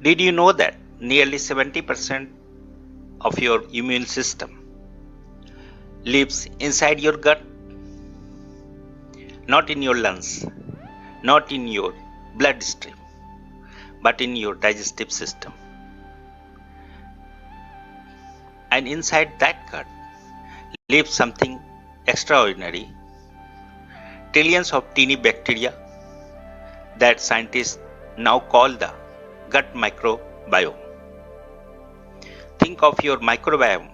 Did you know that nearly 70% of your immune system lives inside your gut? Not in your lungs, not in your bloodstream, but in your digestive system. And inside that gut lives something extraordinary, trillions of teeny bacteria that scientists now call the gut microbiome. Think of your microbiome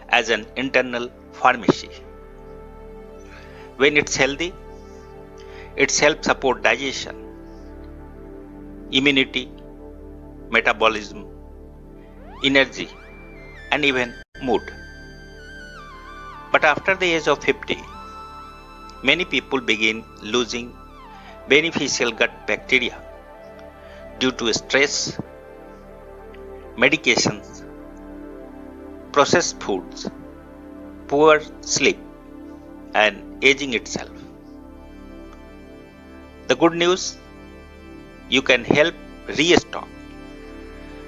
as an internal pharmacy. When it's healthy, it helps support digestion, immunity, metabolism, energy, and even mood. But after the age of 50, many people begin losing beneficial gut bacteria due to stress, medications, processed foods, poor sleep, and aging itself. The good news, you can help restock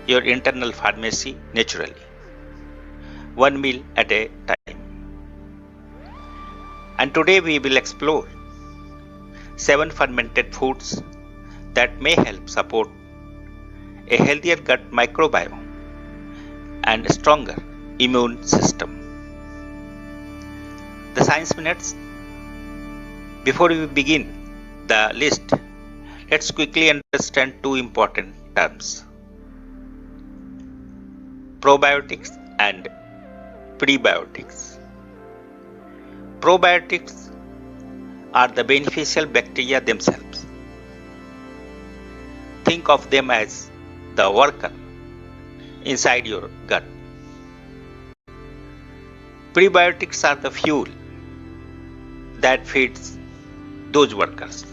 your internal pharmacy naturally, one meal at a time. And today we will explore 7 fermented foods that may help support a healthier gut microbiome and a stronger immune system. The science minutes. Before we begin the list, let's quickly understand two important terms: probiotics and prebiotics. Probiotics are the beneficial bacteria themselves. Think of them as the worker inside your gut. Prebiotics are the fuel that feeds those workers.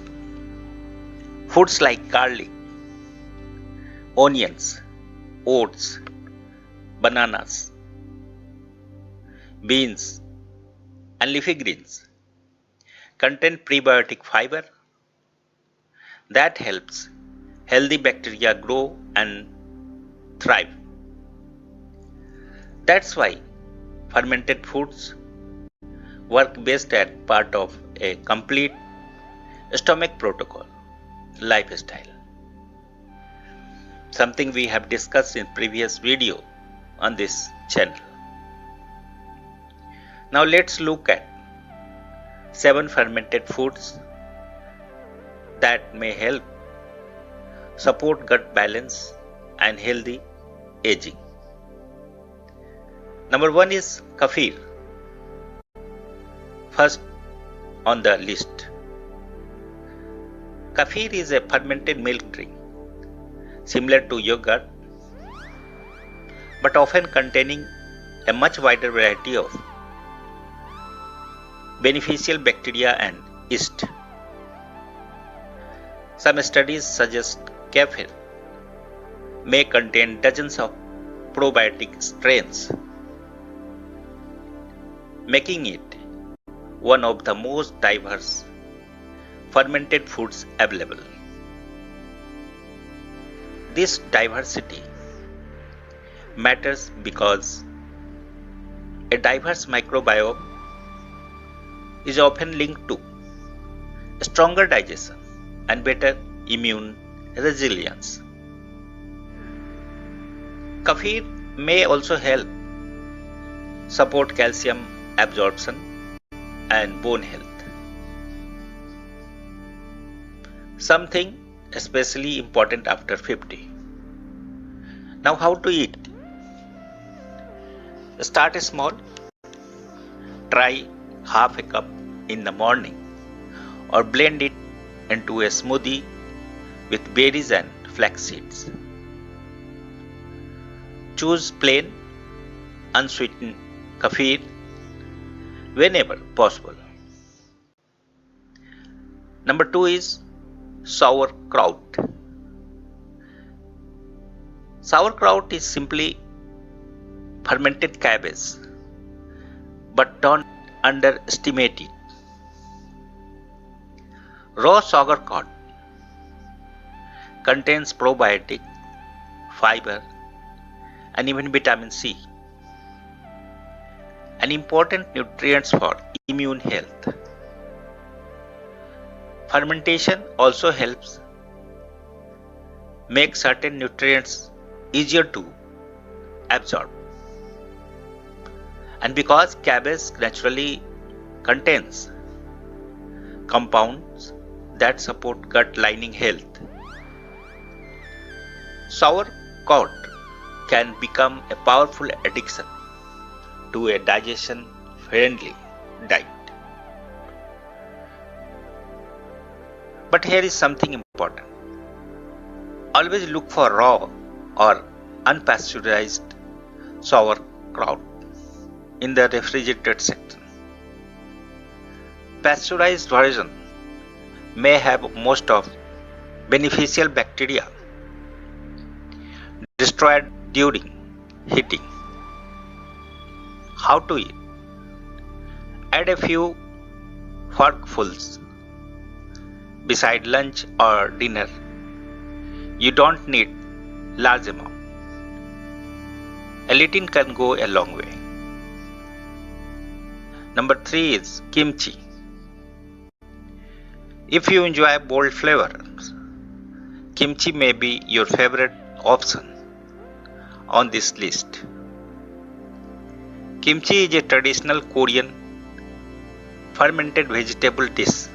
Foods like garlic, onions, oats, bananas, beans, and leafy greens contain prebiotic fiber that helps healthy bacteria grow and thrive. That's why fermented foods work best as part of a complete stomach protocol lifestyle, something we have discussed in previous video on this channel. Now let's look at 7 fermented foods that may help support gut balance and healthy aging. Number 1 is kefir. First on the list. Kefir is a fermented milk drink similar to yogurt, but often containing a much wider variety of beneficial bacteria and yeast. Some studies suggest kefir may contain dozens of probiotic strains, making it one of the most diverse fermented foods available. This diversity matters because a diverse microbiome is often linked to stronger digestion and better immune resilience. Kefir may also help support calcium absorption and bone health, something especially important after 50. Now, how to eat? Start small. Try half a cup in the morning or blend it into a smoothie with berries and flax seeds. Choose plain, unsweetened kefir whenever possible. Number 2 is sauerkraut. Sauerkraut is simply fermented cabbage, but don't underestimate it. Raw sauerkraut contains probiotic fiber, and even vitamin C, and important nutrients for immune health. Fermentation also helps make certain nutrients easier to absorb. And because cabbage naturally contains compounds that support gut lining health, sauerkraut can become a powerful addition to a digestion friendly diet. But here is something important. Always look for raw or unpasteurized sauerkraut in the refrigerated section. Pasteurized version may have most of beneficial bacteria destroyed during heating. How to eat? Add a few forkfuls beside lunch or dinner. You don't need large amount. A little can go a long way. Number 3 is kimchi. If you enjoy bold flavors, kimchi may be your favorite option on this list. Kimchi is a traditional Korean fermented vegetable dish,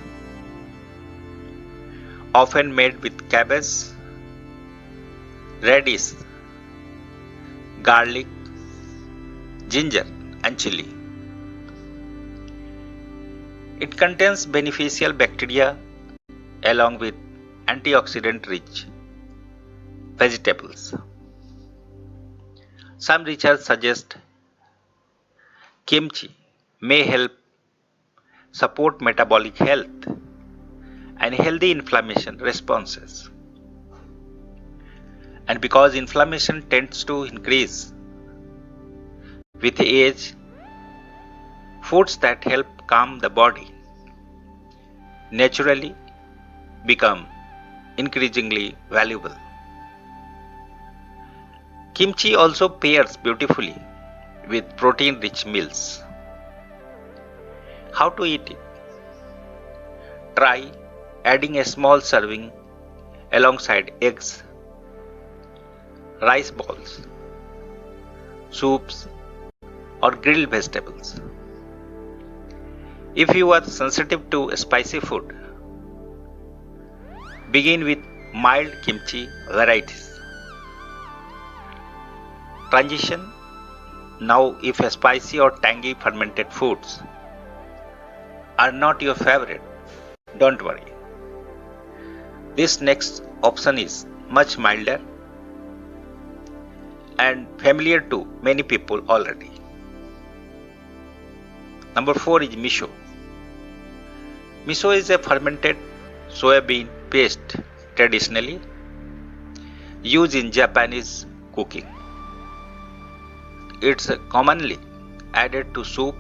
often made with cabbage, radish, garlic, ginger, and chili. It contains beneficial bacteria along with antioxidant-rich vegetables. Some research suggests kimchi may help support metabolic health and healthy inflammation responses. And because inflammation tends to increase with age, foods that help calm the body naturally become increasingly valuable. Kimchi also pairs beautifully with protein-rich meals. How to eat it? Try adding a small serving alongside eggs, rice balls, soups, or grilled vegetables. If you are sensitive to spicy food, begin with mild kimchi varieties. Transition. Now, if spicy or tangy fermented foods are not your favorite, don't worry. This next option is much milder and familiar to many people already. Number 4 is miso. Miso is a fermented soybean paste traditionally used in Japanese cooking. It's commonly added to soup,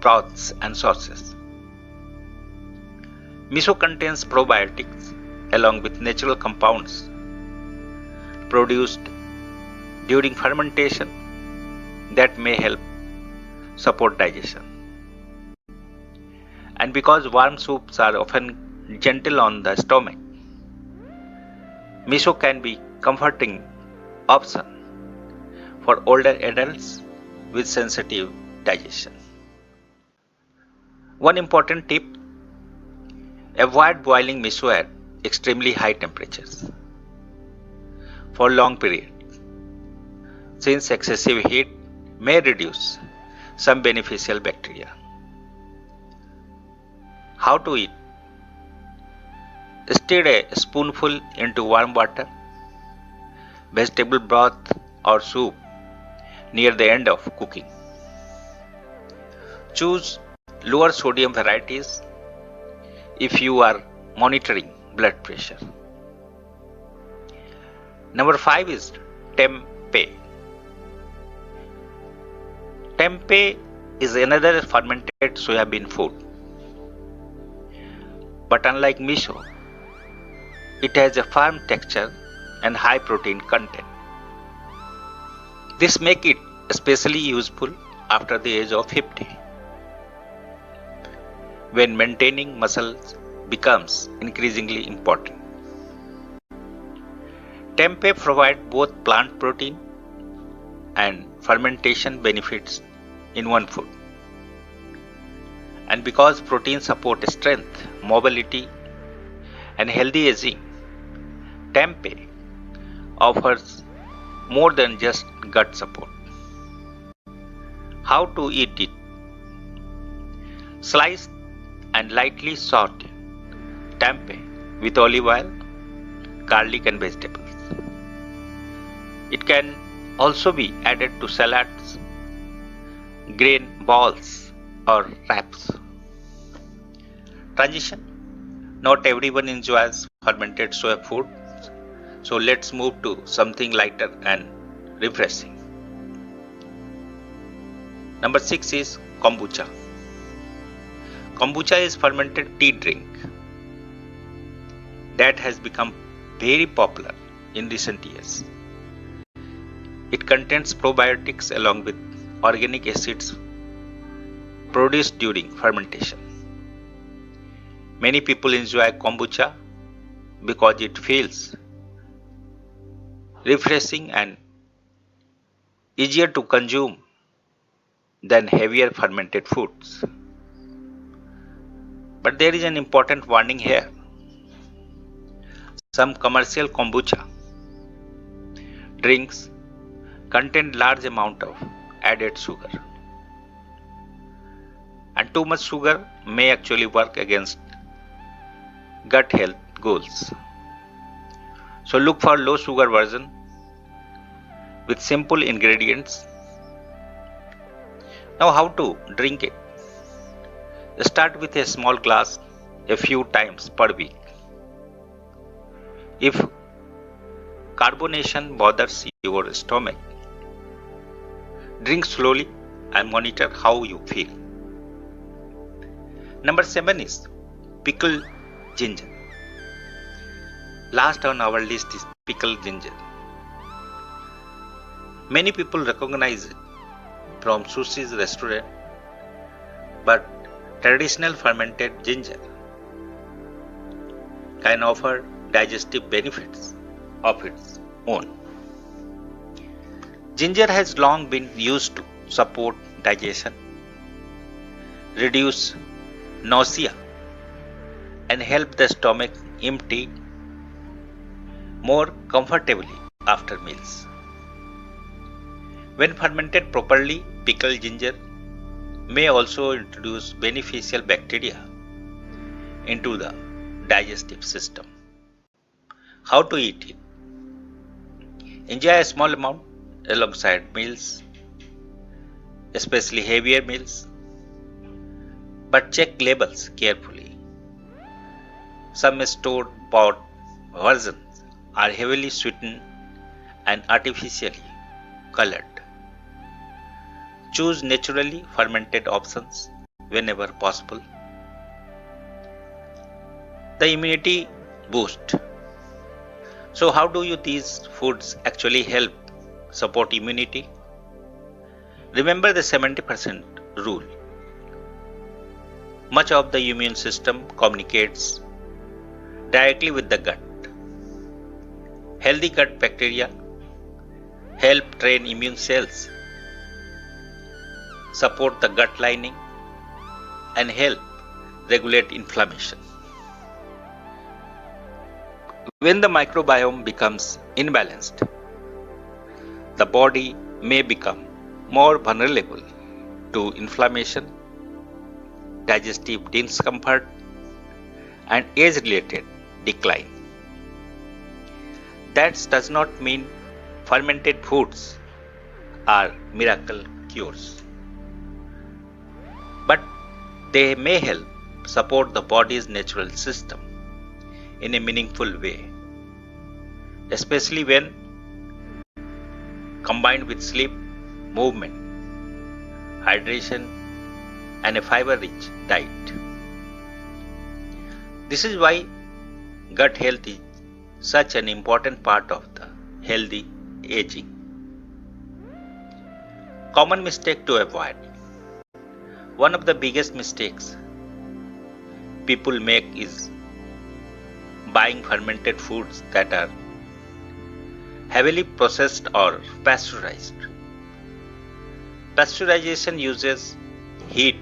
broths, and sauces. Miso contains probiotics along with natural compounds produced during fermentation that may help support digestion. And because warm soups are often gentle on the stomach, miso can be comforting option for older adults with sensitive digestion. One important tip: avoid boiling miso at extremely high temperatures for long periods, since excessive heat may reduce some beneficial bacteria. How to eat? Stir a spoonful into warm water, vegetable broth, or soup near the end of cooking. Choose lower sodium varieties if you are monitoring blood pressure. Number 5 is tempeh. Tempeh is another fermented soybean food. But unlike miso, it has a firm texture and high protein content. This makes it especially useful after the age of 50, when maintaining muscles becomes increasingly important. Tempeh provides both plant protein and fermentation benefits in one food. And because protein support strength, mobility, and healthy aging, tempeh offers more than just gut support. How to eat it? Slice and lightly saute tempeh with olive oil, garlic, and vegetables. It can also be added to salads, grain balls, or wraps. Transition. Not everyone enjoys fermented soya food, so let's move to something lighter and refreshing. Number 6 is kombucha. Kombucha is fermented tea drink that has become very popular in recent years. It contains probiotics along with organic acids produced during fermentation. Many people enjoy kombucha because it feels refreshing and easier to consume than heavier fermented foods. But there is an important warning here. Some commercial kombucha drinks contain large amount of added sugar. And too much sugar may actually work against gut health goals. So look for low sugar version with simple ingredients. Now how to drink it? Start with a small glass a few times per week. If carbonation bothers your stomach, drink slowly and monitor how you feel. Number 7 is pickled ginger. Last on our list is pickled ginger. Many people recognize it from sushi's restaurant, but traditional fermented ginger can offer digestive benefits of its own. Ginger has long been used to support digestion, reduce nausea, and help the stomach empty more comfortably after meals. When fermented properly, pickled ginger may also introduce beneficial bacteria into the digestive system. How to eat it? Enjoy a small amount alongside meals, especially heavier meals, but check labels carefully. Some store-bought versions are heavily sweetened and artificially colored. Choose naturally fermented options whenever possible. The immunity boost. So how do these foods actually help support immunity? Remember the 70% rule. Much of the immune system communicates directly with the gut. Healthy gut bacteria help train immune cells, support the gut lining, and help regulate inflammation. When the microbiome becomes imbalanced, the body may become more vulnerable to inflammation, digestive discomfort, and age-related decline. That does not mean fermented foods are miracle cures, but they may help support the body's natural system in a meaningful way, especially when combined with sleep, movement, hydration, and a fiber-rich diet. This is why gut health is such an important part of the healthy aging. Common mistake to avoid. One of the biggest mistakes people make is buying fermented foods that are heavily processed or pasteurized. Pasteurization uses heat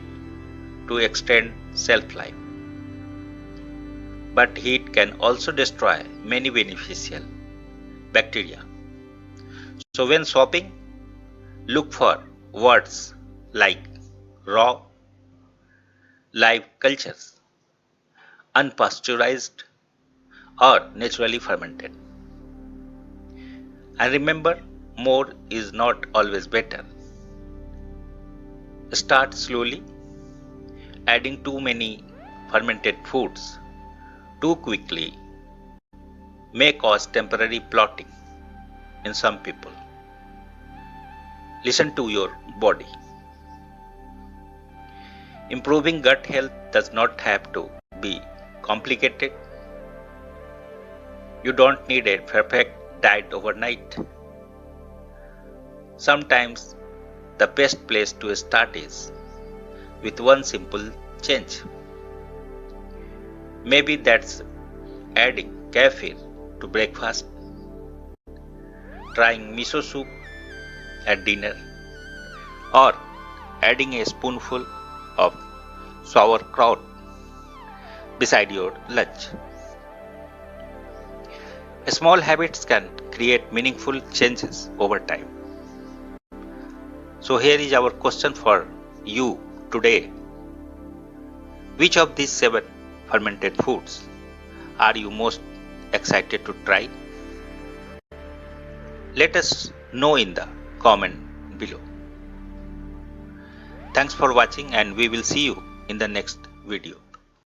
to extend shelf life, but heat can also destroy many beneficial bacteria. So when shopping, look for words like raw, live cultures, unpasteurized, or naturally fermented. And remember, more is not always better. Start slowly. Adding too many fermented foods too quickly may cause temporary bloating in some people. Listen to your body. Improving gut health does not have to be complicated. You don't need a perfect diet overnight. Sometimes the best place to start is with one simple change. Maybe that's adding kefir to breakfast, trying miso soup at dinner, or adding a spoonful of sauerkraut beside your lunch. Small habits can create meaningful changes over time. So here is our question for you today. Which of these 7 fermented foods are you most excited to try? Let us know in the comment below. Thanks for watching, and we will see you in the next video.